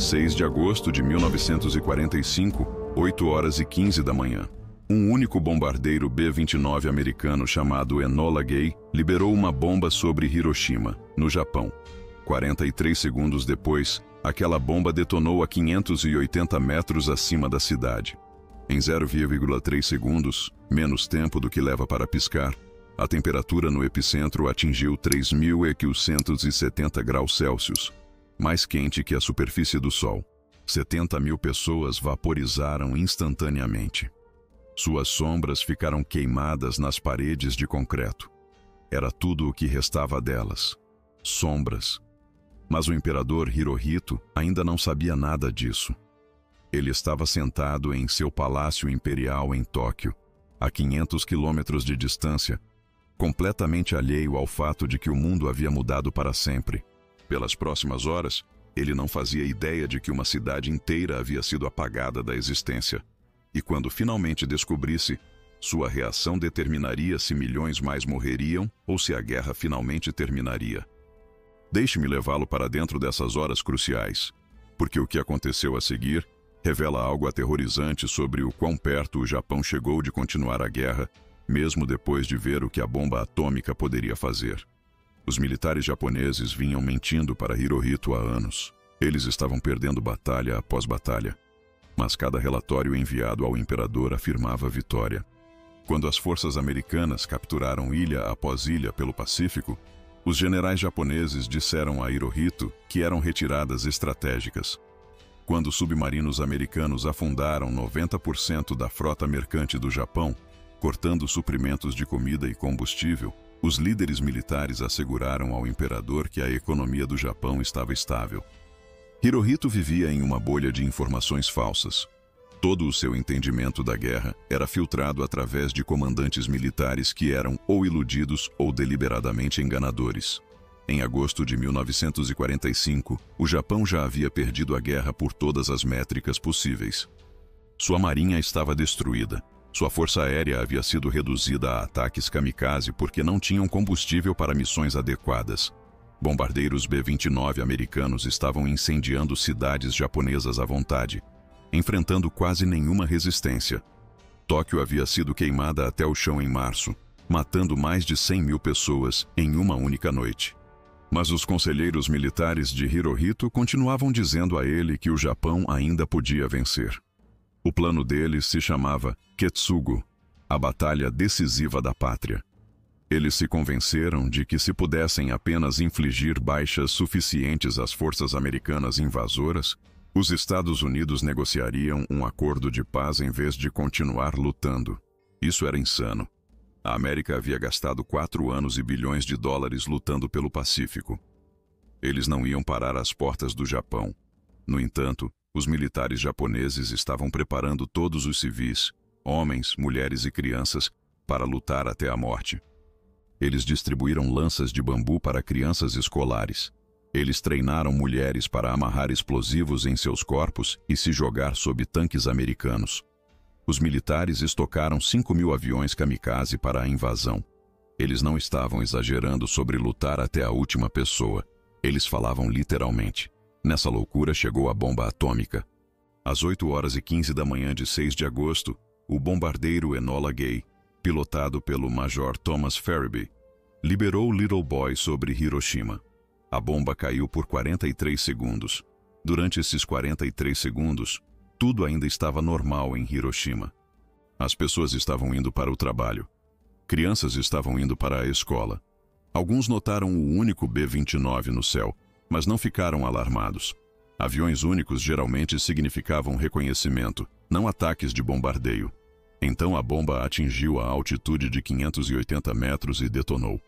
6 de agosto de 1945, 8 horas e 15 da manhã. Um único bombardeiro B-29 americano chamado Enola Gay liberou uma bomba sobre Hiroshima, no Japão. 43 segundos depois, aquela bomba detonou a 580 metros acima da cidade. Em 0,3 segundos, menos tempo do que leva para piscar, a temperatura no epicentro atingiu 3.870 graus Celsius, mais quente que a superfície do Sol. 70 mil pessoas vaporizaram instantaneamente. Suas sombras ficaram queimadas nas paredes de concreto. Era tudo o que restava delas. Sombras. Mas o imperador Hirohito ainda não sabia nada disso. Ele estava sentado em seu palácio imperial em Tóquio, a 500 quilômetros de distância, completamente alheio ao fato de que o mundo havia mudado para sempre. Pelas próximas horas, ele não fazia ideia de que uma cidade inteira havia sido apagada da existência. E quando finalmente descobrisse, sua reação determinaria se milhões mais morreriam ou se a guerra finalmente terminaria. Deixe-me levá-lo para dentro dessas horas cruciais, porque o que aconteceu a seguir revela algo aterrorizante sobre o quão perto o Japão chegou de continuar a guerra, mesmo depois de ver o que a bomba atômica poderia fazer. Os militares japoneses vinham mentindo para Hirohito há anos. Eles estavam perdendo batalha após batalha, mas cada relatório enviado ao imperador afirmava vitória. Quando as forças americanas capturaram ilha após ilha pelo Pacífico, os generais japoneses disseram a Hirohito que eram retiradas estratégicas. Quando submarinos americanos afundaram 90% da frota mercante do Japão, cortando suprimentos de comida e combustível, os líderes militares asseguraram ao imperador que a economia do Japão estava estável. Hirohito vivia em uma bolha de informações falsas. Todo o seu entendimento da guerra era filtrado através de comandantes militares que eram ou iludidos ou deliberadamente enganadores. Em agosto de 1945, o Japão já havia perdido a guerra por todas as métricas possíveis. Sua marinha estava destruída. Sua força aérea havia sido reduzida a ataques kamikaze porque não tinham combustível para missões adequadas. Bombardeiros B-29 americanos estavam incendiando cidades japonesas à vontade, enfrentando quase nenhuma resistência. Tóquio havia sido queimada até o chão em março, matando mais de 100 mil pessoas em uma única noite. Mas os conselheiros militares de Hirohito continuavam dizendo a ele que o Japão ainda podia vencer. O plano deles se chamava Ketsugo, a batalha decisiva da pátria. Eles se convenceram de que se pudessem apenas infligir baixas suficientes às forças americanas invasoras, os Estados Unidos negociariam um acordo de paz em vez de continuar lutando. Isso era insano. A América havia gastado 4 anos e bilhões de dólares lutando pelo Pacífico. Eles não iam parar às portas do Japão. No entanto, os militares japoneses estavam preparando todos os civis, homens, mulheres e crianças, para lutar até a morte. Eles distribuíram lanças de bambu para crianças escolares. Eles treinaram mulheres para amarrar explosivos em seus corpos e se jogar sob tanques americanos. Os militares estocaram 5.000 aviões kamikaze para a invasão. Eles não estavam exagerando sobre lutar até a última pessoa. Eles falavam literalmente. Nessa loucura chegou a bomba atômica. Às 8 horas e 15 da manhã de 6 de agosto, o bombardeiro Enola Gay, pilotado pelo Major Thomas Farraby, liberou Little Boy sobre Hiroshima. A bomba caiu por 43 segundos. Durante esses 43 segundos, tudo ainda estava normal em Hiroshima. As pessoas estavam indo para o trabalho. Crianças estavam indo para a escola. Alguns notaram o único B-29 no céu, mas não ficaram alarmados. Aviões únicos geralmente significavam reconhecimento, não ataques de bombardeio. Então a bomba atingiu a altitude de 580 metros e detonou.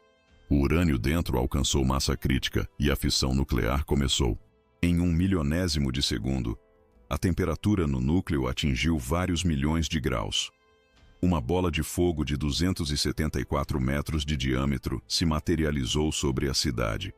O urânio dentro alcançou massa crítica e a fissão nuclear começou. Em 1/1000º de segundo, a temperatura no núcleo atingiu vários milhões de graus. Uma bola de fogo de 274 metros de diâmetro se materializou sobre a cidade.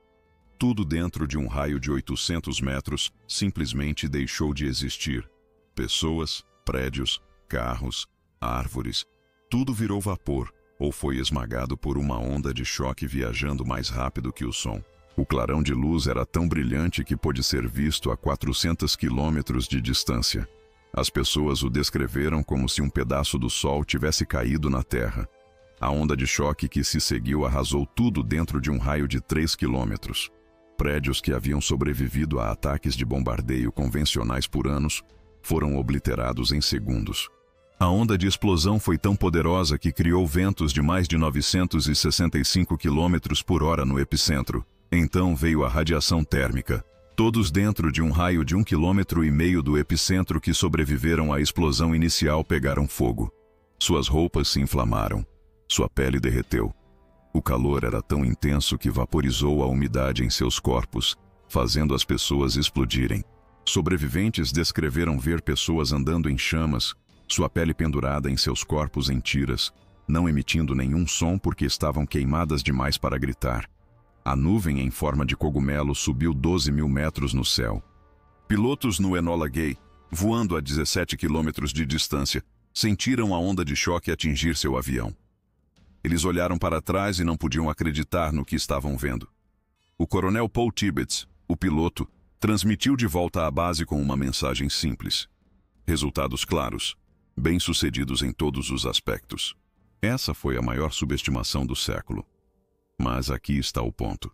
Tudo dentro de um raio de 800 metros simplesmente deixou de existir. Pessoas, prédios, carros, árvores, tudo virou vapor ou foi esmagado por uma onda de choque viajando mais rápido que o som. O clarão de luz era tão brilhante que pôde ser visto a 400 quilômetros de distância. As pessoas o descreveram como se um pedaço do sol tivesse caído na Terra. A onda de choque que se seguiu arrasou tudo dentro de um raio de 3 quilômetros. Prédios que haviam sobrevivido a ataques de bombardeio convencionais por anos foram obliterados em segundos. A onda de explosão foi tão poderosa que criou ventos de mais de 965 km por hora no epicentro. Então veio a radiação térmica. Todos dentro de um raio de 1,5 km do epicentro que sobreviveram à explosão inicial pegaram fogo. Suas roupas se inflamaram. Sua pele derreteu. O calor era tão intenso que vaporizou a umidade em seus corpos, fazendo as pessoas explodirem. Sobreviventes descreveram ver pessoas andando em chamas, sua pele pendurada em seus corpos em tiras, não emitindo nenhum som porque estavam queimadas demais para gritar. A nuvem em forma de cogumelo subiu 12.000 metros no céu. Pilotos no Enola Gay, voando a 17 quilômetros de distância, sentiram a onda de choque atingir seu avião. Eles olharam para trás e não podiam acreditar no que estavam vendo. O coronel Paul Tibbets, o piloto, transmitiu de volta à base com uma mensagem simples. Resultados claros, bem-sucedidos em todos os aspectos. Essa foi a maior subestimação do século. Mas aqui está o ponto.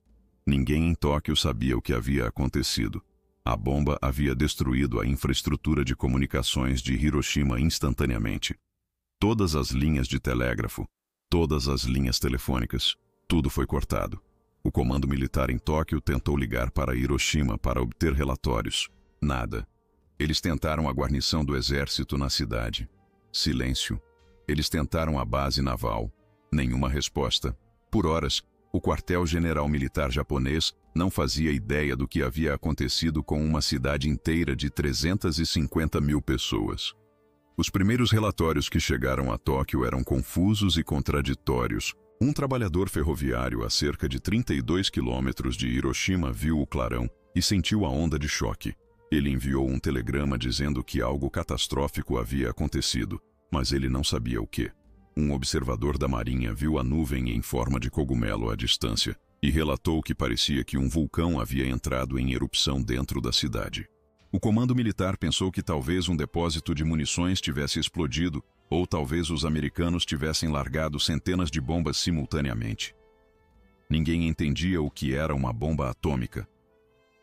Ninguém em Tóquio sabia o que havia acontecido. A bomba havia destruído a infraestrutura de comunicações de Hiroshima instantaneamente. Todas as linhas de telégrafo, todas as linhas telefônicas, tudo foi cortado. O comando militar em Tóquio tentou ligar para Hiroshima para obter relatórios. Nada. Eles tentaram a guarnição do exército na cidade. Silêncio. Eles tentaram a base naval. Nenhuma resposta. Por horas, o quartel-general militar japonês não fazia ideia do que havia acontecido com uma cidade inteira de 350.000 pessoas. Os primeiros relatórios que chegaram a Tóquio eram confusos e contraditórios. Um trabalhador ferroviário a cerca de 32 quilômetros de Hiroshima viu o clarão e sentiu a onda de choque. Ele enviou um telegrama dizendo que algo catastrófico havia acontecido, mas ele não sabia o que. Um observador da marinha viu a nuvem em forma de cogumelo à distância e relatou que parecia que um vulcão havia entrado em erupção dentro da cidade. O comando militar pensou que talvez um depósito de munições tivesse explodido ou talvez os americanos tivessem largado centenas de bombas simultaneamente. Ninguém entendia o que era uma bomba atômica.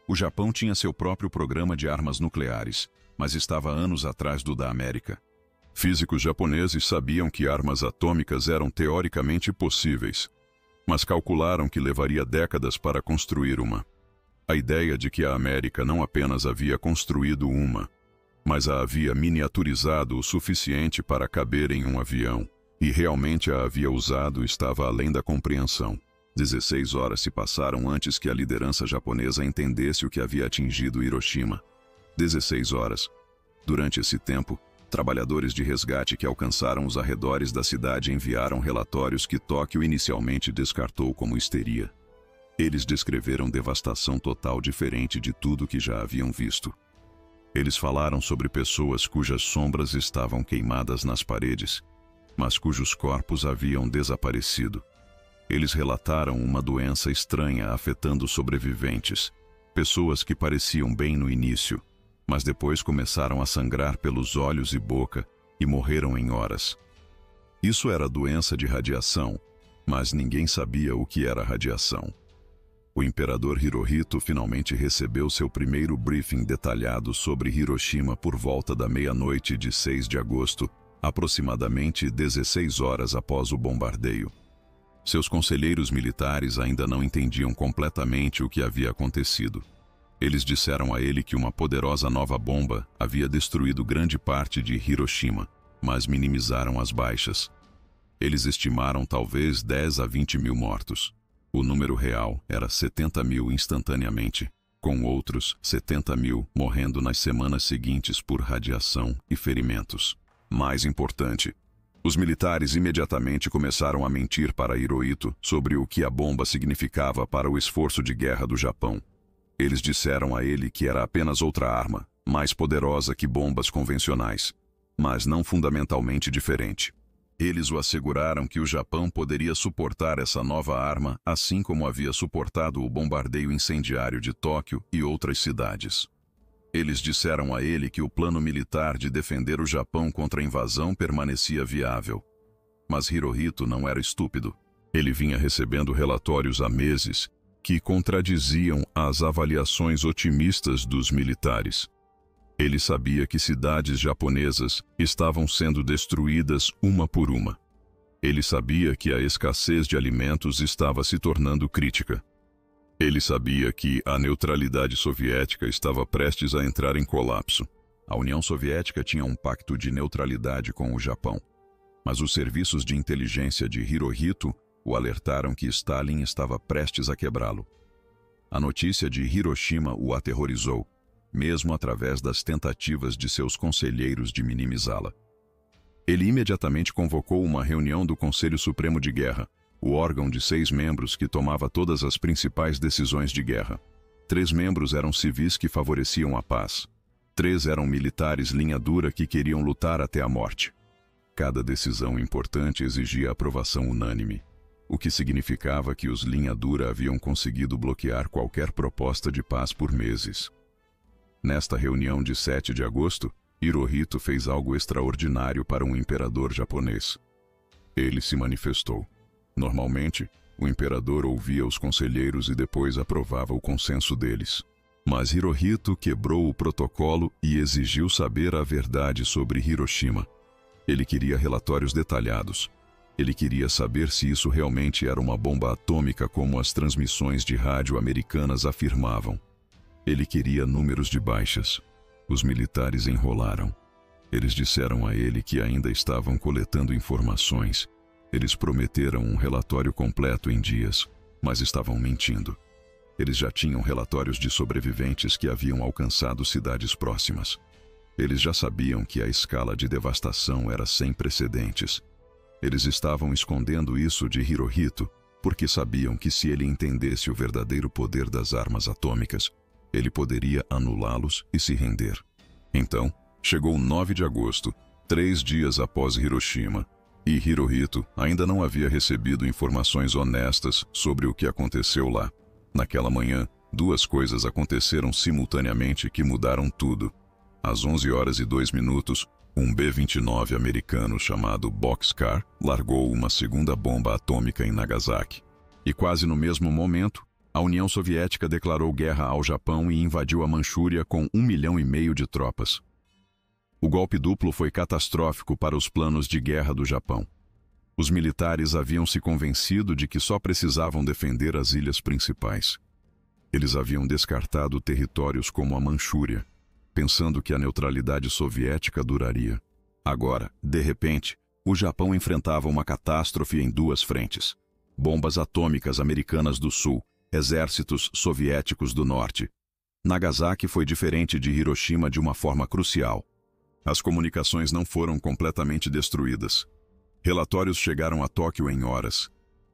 O Japão tinha seu próprio programa de armas nucleares, mas estava anos atrás do da América. Físicos japoneses sabiam que armas atômicas eram teoricamente possíveis, mas calcularam que levaria décadas para construir uma. A ideia de que a América não apenas havia construído uma, mas a havia miniaturizado o suficiente para caber em um avião, e realmente a havia usado estava além da compreensão. 16 horas se passaram antes que a liderança japonesa entendesse o que havia atingido Hiroshima. 16 horas. Durante esse tempo, trabalhadores de resgate que alcançaram os arredores da cidade enviaram relatórios que Tóquio inicialmente descartou como histeria. Eles descreveram devastação total diferente de tudo que já haviam visto. Eles falaram sobre pessoas cujas sombras estavam queimadas nas paredes, mas cujos corpos haviam desaparecido. Eles relataram uma doença estranha afetando sobreviventes, pessoas que pareciam bem no início, mas depois começaram a sangrar pelos olhos e boca e morreram em horas. Isso era doença de radiação, mas ninguém sabia o que era radiação. O imperador Hirohito finalmente recebeu seu primeiro briefing detalhado sobre Hiroshima por volta da meia-noite de 6 de agosto, aproximadamente 16 horas após o bombardeio. Seus conselheiros militares ainda não entendiam completamente o que havia acontecido. Eles disseram a ele que uma poderosa nova bomba havia destruído grande parte de Hiroshima, mas minimizaram as baixas. Eles estimaram talvez 10 a 20 mil mortos. O número real era 70 mil instantaneamente, com outros 70 mil morrendo nas semanas seguintes por radiação e ferimentos. Mais importante, os militares imediatamente começaram a mentir para Hirohito sobre o que a bomba significava para o esforço de guerra do Japão. Eles disseram a ele que era apenas outra arma, mais poderosa que bombas convencionais, mas não fundamentalmente diferente. Eles o asseguraram que o Japão poderia suportar essa nova arma, assim como havia suportado o bombardeio incendiário de Tóquio e outras cidades. Eles disseram a ele que o plano militar de defender o Japão contra a invasão permanecia viável. Mas Hirohito não era estúpido. Ele vinha recebendo relatórios há meses que contradiziam as avaliações otimistas dos militares. Ele sabia que cidades japonesas estavam sendo destruídas uma por uma. Ele sabia que a escassez de alimentos estava se tornando crítica. Ele sabia que a neutralidade soviética estava prestes a entrar em colapso. A União Soviética tinha um pacto de neutralidade com o Japão, mas os serviços de inteligência de Hirohito o alertaram que Stalin estava prestes a quebrá-lo. A notícia de Hiroshima o aterrorizou, mesmo através das tentativas de seus conselheiros de minimizá-la. Ele imediatamente convocou uma reunião do Conselho Supremo de Guerra, o órgão de 6 membros que tomava todas as principais decisões de guerra. 3 membros eram civis que favoreciam a paz. 3 eram militares linha dura que queriam lutar até a morte. Cada decisão importante exigia aprovação unânime, o que significava que os linha dura haviam conseguido bloquear qualquer proposta de paz por meses. Nesta reunião de 7 de agosto, Hirohito fez algo extraordinário para um imperador japonês. Ele se manifestou. Normalmente, o imperador ouvia os conselheiros e depois aprovava o consenso deles. Mas Hirohito quebrou o protocolo e exigiu saber a verdade sobre Hiroshima. Ele queria relatórios detalhados. Ele queria saber se isso realmente era uma bomba atômica como as transmissões de rádio americanas afirmavam. Ele queria números de baixas. Os militares enrolaram. Eles disseram a ele que ainda estavam coletando informações. Eles prometeram um relatório completo em dias, mas estavam mentindo. Eles já tinham relatórios de sobreviventes que haviam alcançado cidades próximas. Eles já sabiam que a escala de devastação era sem precedentes. Eles estavam escondendo isso de Hirohito porque sabiam que se ele entendesse o verdadeiro poder das armas atômicas, ele poderia anulá-los e se render. Então, chegou 9 de agosto, 3 dias após Hiroshima, e Hirohito ainda não havia recebido informações honestas sobre o que aconteceu lá. Naquela manhã, 2 coisas aconteceram simultaneamente que mudaram tudo. Às 11h02, um B-29 americano chamado Boxcar largou uma segunda bomba atômica em Nagasaki. E quase no mesmo momento, a União Soviética declarou guerra ao Japão e invadiu a Manchúria com 1,5 milhão de tropas. O golpe duplo foi catastrófico para os planos de guerra do Japão. Os militares haviam se convencido de que só precisavam defender as ilhas principais. Eles haviam descartado territórios como a Manchúria, pensando que a neutralidade soviética duraria. Agora, de repente, o Japão enfrentava uma catástrofe em 2 frentes. Bombas atômicas americanas do sul, exércitos soviéticos do norte. Nagasaki foi diferente de Hiroshima de uma forma crucial. As comunicações não foram completamente destruídas. Relatórios chegaram a Tóquio em horas.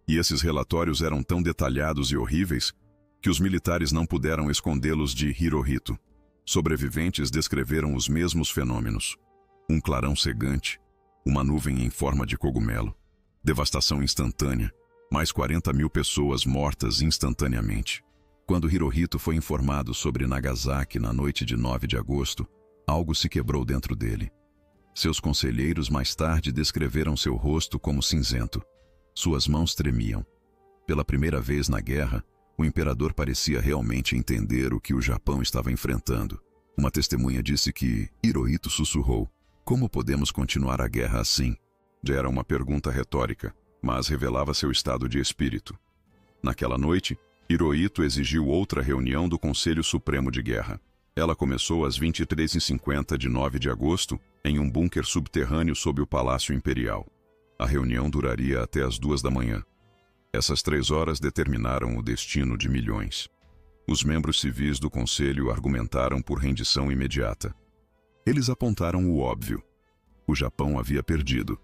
E esses relatórios eram tão detalhados e horríveis que os militares não puderam escondê-los de Hirohito. Sobreviventes descreveram os mesmos fenômenos. Um clarão cegante, uma nuvem em forma de cogumelo, devastação instantânea, mais 40.000 pessoas mortas instantaneamente. Quando Hirohito foi informado sobre Nagasaki na noite de 9 de agosto, algo se quebrou dentro dele. Seus conselheiros mais tarde descreveram seu rosto como cinzento. Suas mãos tremiam. Pela primeira vez na guerra, o imperador parecia realmente entender o que o Japão estava enfrentando. Uma testemunha disse que Hirohito sussurrou: "Como podemos continuar a guerra assim?" Já era uma pergunta retórica, mas revelava seu estado de espírito. Naquela noite, Hirohito exigiu outra reunião do Conselho Supremo de Guerra. Ela começou às 23h50 de 9 de agosto, em um bunker subterrâneo sob o Palácio Imperial. A reunião duraria até as 2 da manhã. Essas 3 horas determinaram o destino de milhões. Os membros civis do Conselho argumentaram por rendição imediata. Eles apontaram o óbvio. O Japão havia perdido.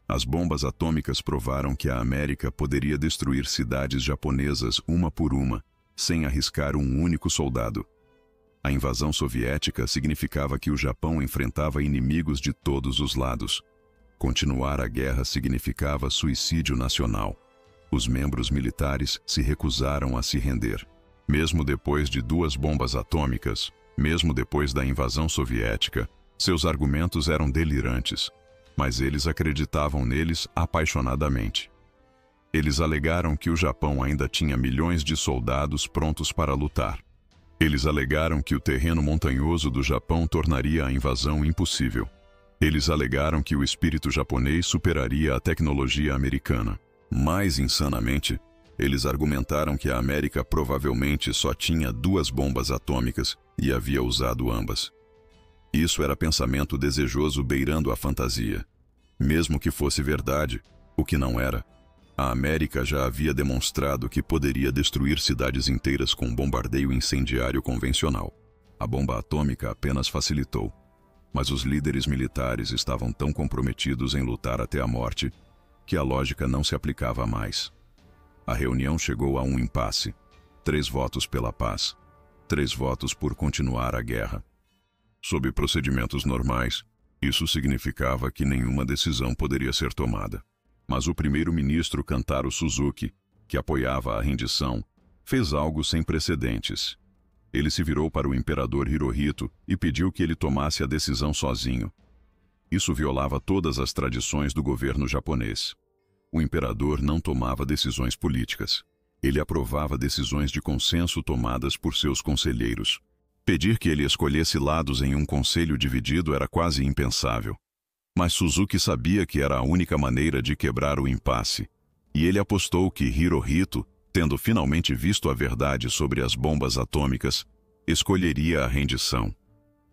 As bombas atômicas provaram que a América poderia destruir cidades japonesas uma por uma, sem arriscar um único soldado. A invasão soviética significava que o Japão enfrentava inimigos de todos os lados. Continuar a guerra significava suicídio nacional. Os membros militares se recusaram a se render. Mesmo depois de 2 bombas atômicas, mesmo depois da invasão soviética, seus argumentos eram delirantes, mas eles acreditavam neles apaixonadamente. Eles alegaram que o Japão ainda tinha milhões de soldados prontos para lutar. Eles alegaram que o terreno montanhoso do Japão tornaria a invasão impossível. Eles alegaram que o espírito japonês superaria a tecnologia americana. Mais insanamente, eles argumentaram que a América provavelmente só tinha 2 bombas atômicas e havia usado ambas. Isso era pensamento desejoso beirando a fantasia. Mesmo que fosse verdade, o que não era, a América já havia demonstrado que poderia destruir cidades inteiras com bombardeio incendiário convencional. A bomba atômica apenas facilitou, mas os líderes militares estavam tão comprometidos em lutar até a morte que a lógica não se aplicava mais. A reunião chegou a um impasse. 3 votos pela paz, 3 votos por continuar a guerra. Sob procedimentos normais, isso significava que nenhuma decisão poderia ser tomada. Mas o primeiro-ministro Kantaro Suzuki, que apoiava a rendição, fez algo sem precedentes. Ele se virou para o imperador Hirohito e pediu que ele tomasse a decisão sozinho. Isso violava todas as tradições do governo japonês. O imperador não tomava decisões políticas. Ele aprovava decisões de consenso tomadas por seus conselheiros. Pedir que ele escolhesse lados em um conselho dividido era quase impensável. Mas Suzuki sabia que era a única maneira de quebrar o impasse, e ele apostou que Hirohito, tendo finalmente visto a verdade sobre as bombas atômicas, escolheria a rendição.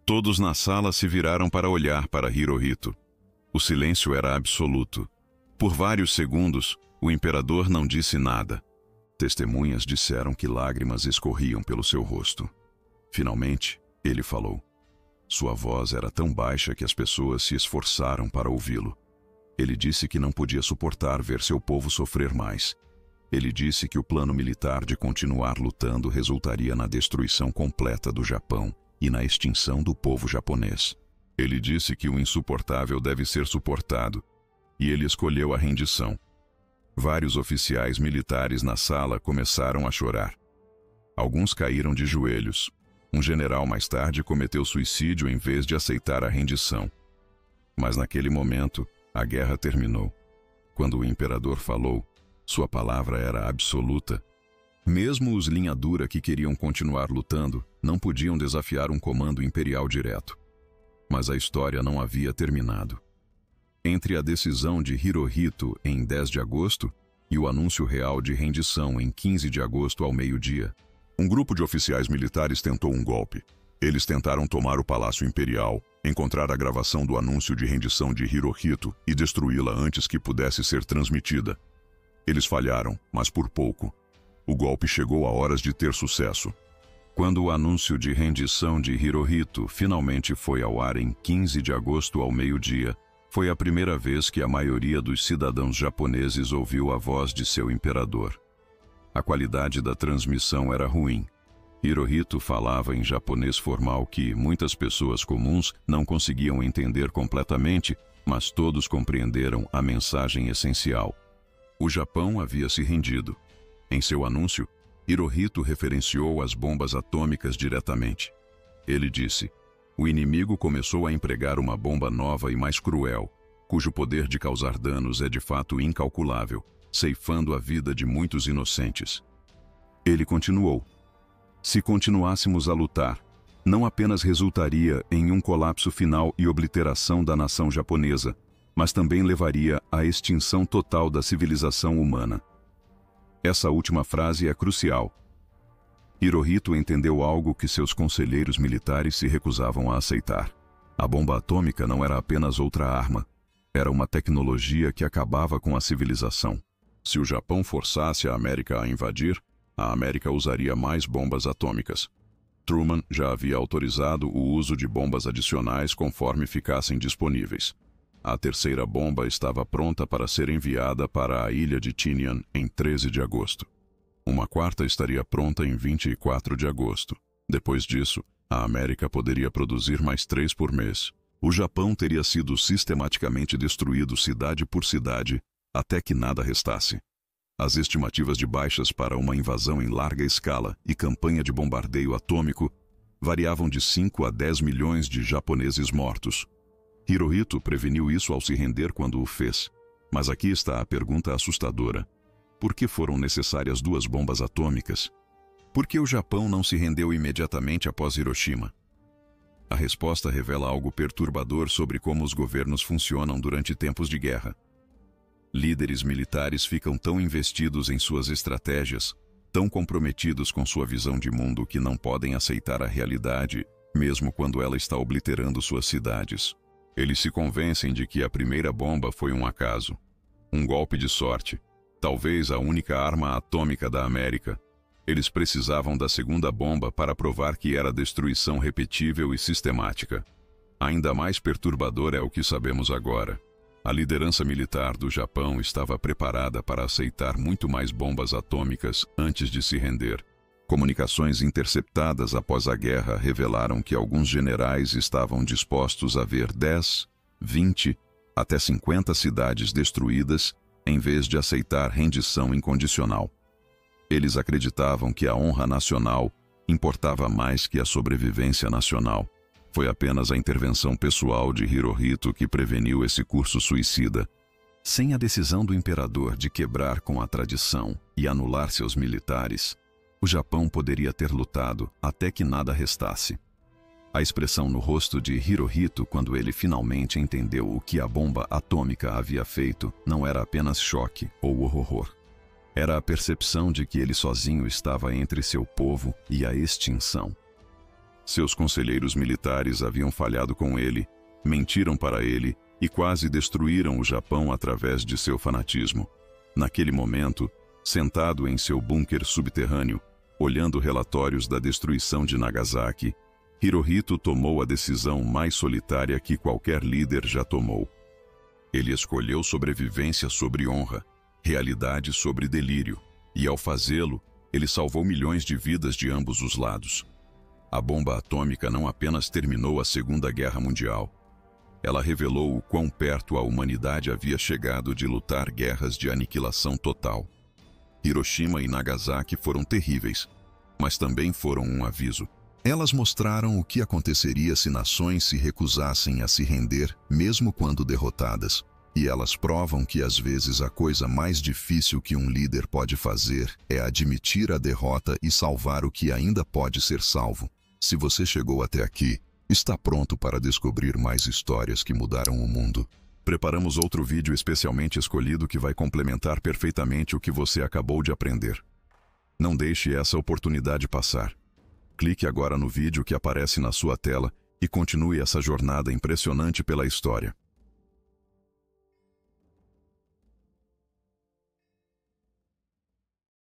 Todos na sala se viraram para olhar para Hirohito. O silêncio era absoluto. Por vários segundos, o imperador não disse nada. Testemunhas disseram que lágrimas escorriam pelo seu rosto. Finalmente, ele falou. Sua voz era tão baixa que as pessoas se esforçaram para ouvi-lo. Ele disse que não podia suportar ver seu povo sofrer mais. Ele disse que o plano militar de continuar lutando resultaria na destruição completa do Japão e na extinção do povo japonês. Ele disse que o insuportável deve ser suportado, e ele escolheu a rendição. Vários oficiais militares na sala começaram a chorar. Alguns caíram de joelhos. Um general mais tarde cometeu suicídio em vez de aceitar a rendição. Mas naquele momento, a guerra terminou. Quando o imperador falou, sua palavra era absoluta. Mesmo os linha dura que queriam continuar lutando não podiam desafiar um comando imperial direto. Mas a história não havia terminado. Entre a decisão de Hirohito em 10 de agosto e o anúncio real de rendição em 15 de agosto ao meio-dia, um grupo de oficiais militares tentou um golpe. Eles tentaram tomar o Palácio Imperial, encontrar a gravação do anúncio de rendição de Hirohito e destruí-la antes que pudesse ser transmitida. Eles falharam, mas por pouco. O golpe chegou a horas de ter sucesso. Quando o anúncio de rendição de Hirohito finalmente foi ao ar em 15 de agosto ao meio-dia, foi a primeira vez que a maioria dos cidadãos japoneses ouviu a voz de seu imperador. A qualidade da transmissão era ruim. Hirohito falava em japonês formal que muitas pessoas comuns não conseguiam entender completamente, mas todos compreenderam a mensagem essencial. O Japão havia se rendido. Em seu anúncio, Hirohito referenciou as bombas atômicas diretamente. Ele disse: o inimigo começou a empregar uma bomba nova e mais cruel, cujo poder de causar danos é de fato incalculável, ceifando a vida de muitos inocentes. Ele continuou: se continuássemos a lutar, não apenas resultaria em um colapso final e obliteração da nação japonesa, mas também levaria à extinção total da civilização humana. Essa última frase é crucial. Hirohito entendeu algo que seus conselheiros militares se recusavam a aceitar. A bomba atômica não era apenas outra arma, era uma tecnologia que acabava com a civilização. Se o Japão forçasse a América a invadir, a América usaria mais bombas atômicas. Truman já havia autorizado o uso de bombas adicionais conforme ficassem disponíveis. A terceira bomba estava pronta para ser enviada para a ilha de Tinian em 13 de agosto. Uma quarta estaria pronta em 24 de agosto. Depois disso, a América poderia produzir mais 3 por mês. O Japão teria sido sistematicamente destruído cidade por cidade, até que nada restasse. As estimativas de baixas para uma invasão em larga escala e campanha de bombardeio atômico variavam de 5 a 10 milhões de japoneses mortos. Hirohito preveniu isso ao se render quando o fez. Mas aqui está a pergunta assustadora. Por que foram necessárias 2 bombas atômicas? Por que o Japão não se rendeu imediatamente após Hiroshima? A resposta revela algo perturbador sobre como os governos funcionam durante tempos de guerra. Líderes militares ficam tão investidos em suas estratégias, tão comprometidos com sua visão de mundo que não podem aceitar a realidade, mesmo quando ela está obliterando suas cidades. Eles se convencem de que a primeira bomba foi um acaso, um golpe de sorte, talvez a única arma atômica da América. Eles precisavam da segunda bomba para provar que era destruição repetível e sistemática. Ainda mais perturbador é o que sabemos agora. A liderança militar do Japão estava preparada para aceitar muito mais bombas atômicas antes de se render. Comunicações interceptadas após a guerra revelaram que alguns generais estavam dispostos a ver 10, 20, até 50 cidades destruídas em vez de aceitar rendição incondicional. Eles acreditavam que a honra nacional importava mais que a sobrevivência nacional. Foi apenas a intervenção pessoal de Hirohito que preveniu esse curso suicida. Sem a decisão do imperador de quebrar com a tradição e anular seus militares, o Japão poderia ter lutado até que nada restasse. A expressão no rosto de Hirohito quando ele finalmente entendeu o que a bomba atômica havia feito não era apenas choque ou horror. Era a percepção de que ele sozinho estava entre seu povo e a extinção. Seus conselheiros militares haviam falhado com ele, mentiram para ele e quase destruíram o Japão através de seu fanatismo. Naquele momento, sentado em seu bunker subterrâneo, olhando relatórios da destruição de Nagasaki, Hirohito tomou a decisão mais solitária que qualquer líder já tomou. Ele escolheu sobrevivência sobre honra, realidade sobre delírio, e ao fazê-lo, ele salvou milhões de vidas de ambos os lados. A bomba atômica não apenas terminou a Segunda Guerra Mundial, ela revelou o quão perto a humanidade havia chegado de lutar guerras de aniquilação total. Hiroshima e Nagasaki foram terríveis, mas também foram um aviso. Elas mostraram o que aconteceria se nações se recusassem a se render, mesmo quando derrotadas. E elas provam que às vezes a coisa mais difícil que um líder pode fazer é admitir a derrota e salvar o que ainda pode ser salvo. Se você chegou até aqui, está pronto para descobrir mais histórias que mudaram o mundo. Preparamos outro vídeo especialmente escolhido que vai complementar perfeitamente o que você acabou de aprender. Não deixe essa oportunidade passar. Clique agora no vídeo que aparece na sua tela e continue essa jornada impressionante pela história.